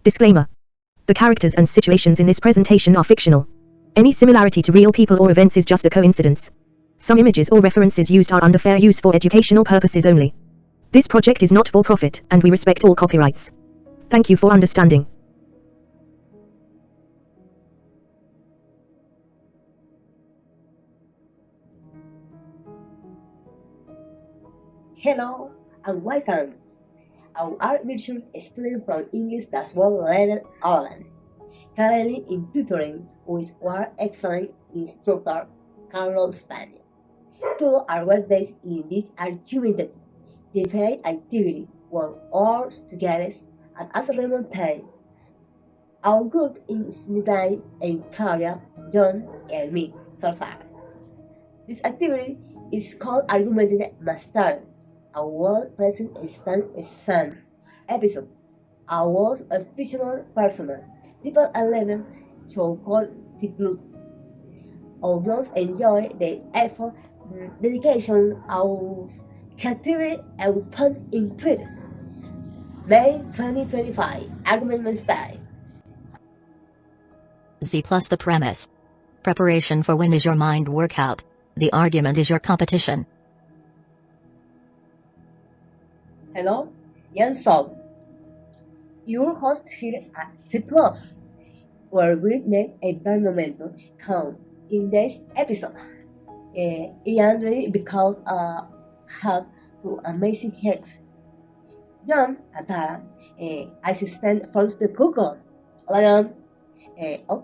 Disclaimer. The characters and situations in this presentation are fictional. Any similarity to real people or events is just a coincidence. Some images or references used are under fair use for educational purposes only. This project is not for profit, and we respect all copyrights. Thank you for understanding. Hello and welcome. Our art virtual student from English Dashboard Level Online, currently in tutoring with our excellent instructor, Carlos Spaniel. Two are well-based in this argumentative debate activity where all together as a remote time. Our group is Midnight and Claudia, John, and me, Sosa. This activity is called Argumentative Master. Our world present Andrade-San episode. I was a fictional person. People 11 so called C+. Audience enjoy the effort, dedication of creativity and pun into it. May 2025, Argument Style. Z plus the premise. Preparation for win is your mind workout. The argument is your competition. Hello, Yan Song, your host here at C+, where we make a bad momentum count in this episode. Andrade because have two amazing hacks. John Atara, assistant for the Google. Lion,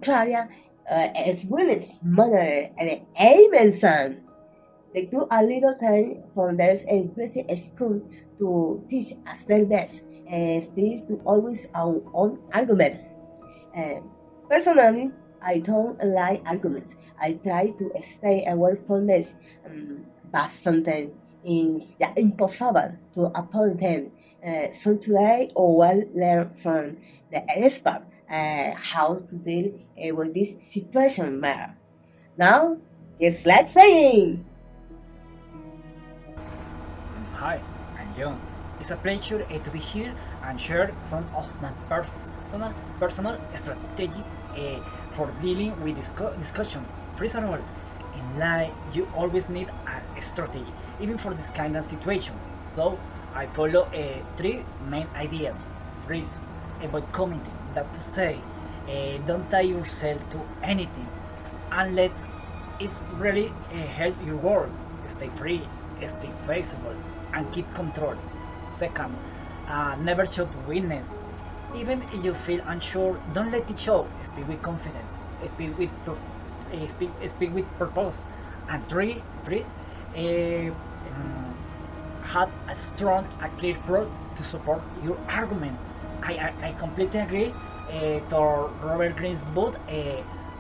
Claudia, as well as mother and Andrade-San. They do a little time from their Christian school to teach us their best, and this to always our own argument. Personally, I don't like arguments. I try to stay away from this, but sometimes it's impossible to avoid them. So today, I will learn from the expert how to deal with this situation better. Now, let's say. Hi, I'm John. It's a pleasure to be here and share some of my personal strategies for dealing with discussion. First of all, in life you always need a strategy, even for this kind of situation. So I follow three main ideas. First, about commenting. That to say, don't tie yourself to anything unless it's really help your world. Stay free, stay flexible, and keep control. Second, never show weakness. Even if you feel unsure, don't let it show. Speak with confidence. Speak with purpose. And three, have a strong, clear proof to support your argument. I completely agree to Robert Greene's book,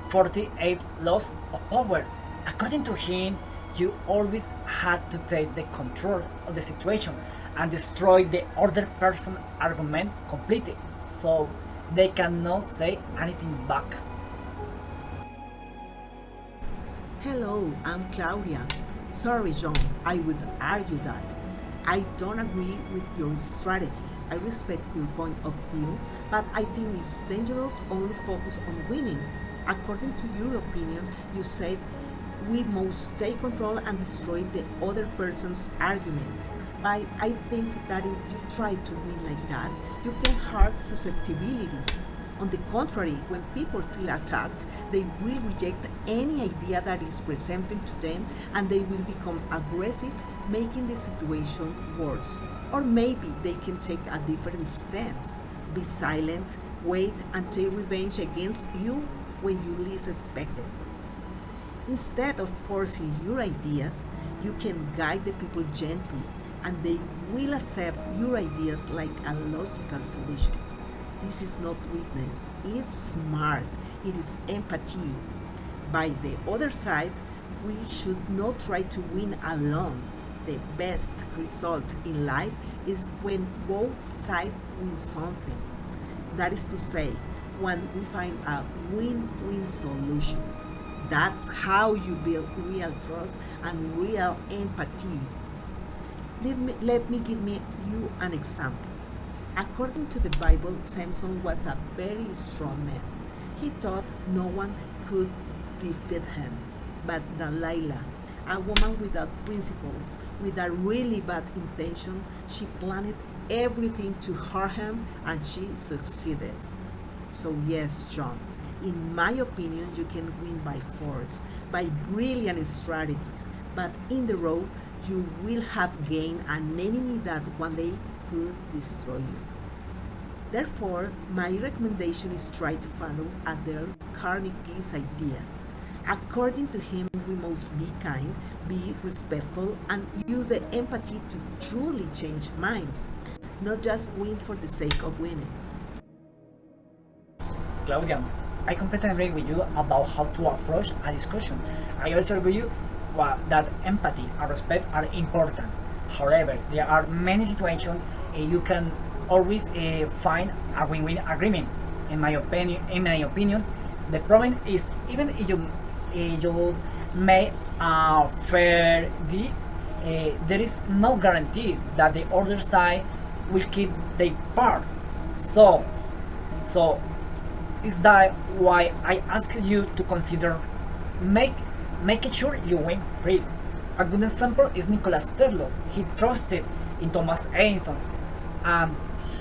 48 Laws of Power. According to him, you always had to take the control of the situation and destroy the other person's argument completely, so they cannot say anything back. Hello, I'm Claudia. Sorry, John, I would argue that I don't agree with your strategy. I respect your point of view, but I think it's dangerous only focus on winning. According to your opinion, you said we must take control and destroy the other person's arguments. But I think that if you try to win like that, you can hurt susceptibilities. On the contrary, when people feel attacked, they will reject any idea that is presented to them and they will become aggressive, making the situation worse. Or maybe they can take a different stance. Be silent, wait, and take revenge against you when you least expect it. Instead of forcing your ideas, you can guide the people gently and they will accept your ideas like a logical solutions. This is not weakness, it's smart, it is empathy. By the other side, we should not try to win alone. The best result in life is when both sides win something. That is to say, when we find a win-win solution. That's how you build real trust and real empathy. Let me give you an example. According to the Bible, Samson was a very strong man. He thought no one could defeat him. But Delilah, a woman without principles, with a really bad intention, she planned everything to hurt him and she succeeded. So, yes, John, in my opinion, you can win by force, by brilliant strategies, but in the road, you will have gained an enemy that one day could destroy you. Therefore, my recommendation is try to follow Dale Carnegie's ideas. According to him, we must be kind, be respectful, and use the empathy to truly change minds, not just win for the sake of winning. Claudia, I completely agree with you about how to approach a discussion. I also agree with you that empathy and respect are important. However, there are many situations you can always find a win-win agreement. In my opinion, the problem is even if you make a fair deal, there is no guarantee that the other side will keep their part. So is that why I ask you to consider making sure you win first. A good example is Nikola Tesla. He trusted in Thomas Edison and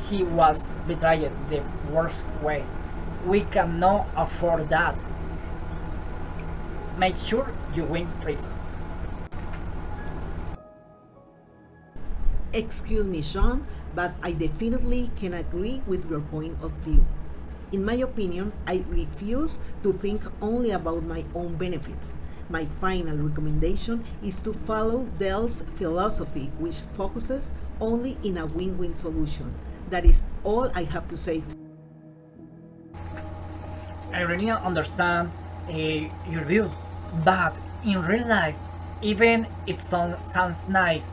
he was betrayed the worst way. We cannot afford that. Make sure you win first. Excuse me, Sean, but I definitely can agree with your point of view. In my opinion, I refuse to think only about my own benefits. My final recommendation is to follow Dell's philosophy, which focuses only in a win-win solution. That is all I have to say. I really understand your view, but in real life, even it sounds nice,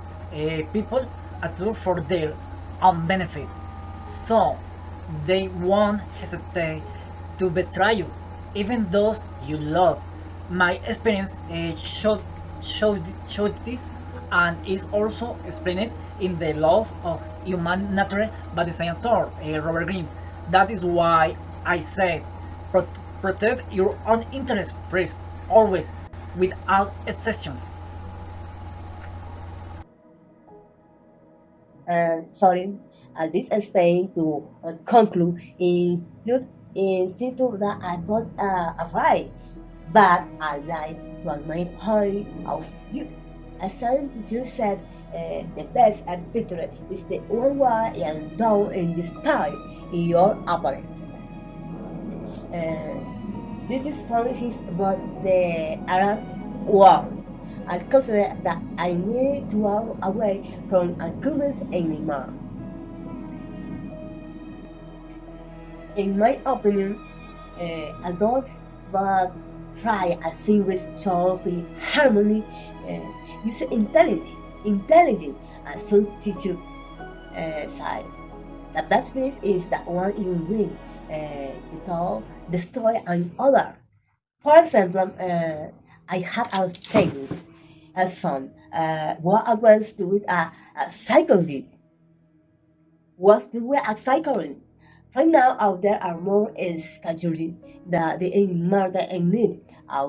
people act for their own benefit, so they won't hesitate to betray you, even those you love. My experience showed this, and is also explained in the laws of human nature by the scientist Robert Greene. That is why I say protect your own interests first, always, without exception. Sorry, at this stage to conclude is simple that I thought right, but I like to my point of view. As scientists said, the best arbiter is the one who and down in this time in your opponents. This is from his about the Arab War. I consider that I need to walk away from arguments anymore. In my opinion, adults but try I think with solving harmony, use intelligent and substitute side. The best piece is that one you win without destroy another. For example, I have a technique as son what against with a psychologist was to wear a cycling. Right now, out there are more schedules that they in market and need a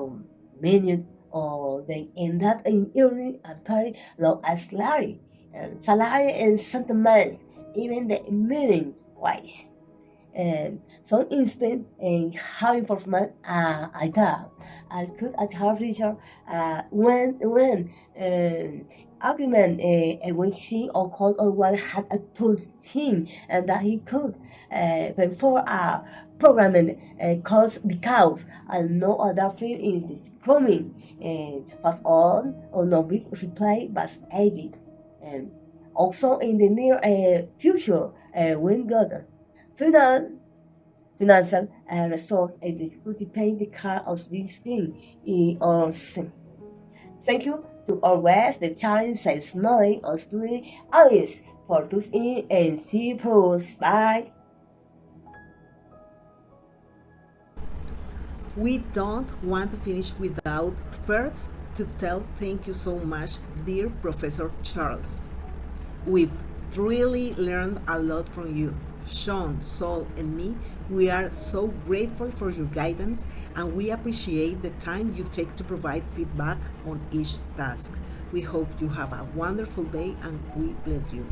minute or they end up in earning a very low as salary. And salary and sentiments, even the minimum wage. And so instead in how enforcement I thought I could at her research when argument when he or called or what had told him and that he could before programming calls because no other field in this coming was on or no big reply was able and also in the near future when God financial resource and difficulty paying the car of this thing in our sin. Thank you to always the challenge says knowledge or student audience for tuning in and see you post. Bye. We don't want to finish without first to tell thank you so much, dear Professor Charles. We've really learned a lot from you. Sean, Sol, and me, we are so grateful for your guidance and we appreciate the time you take to provide feedback on each task. We hope you have a wonderful day and we bless you.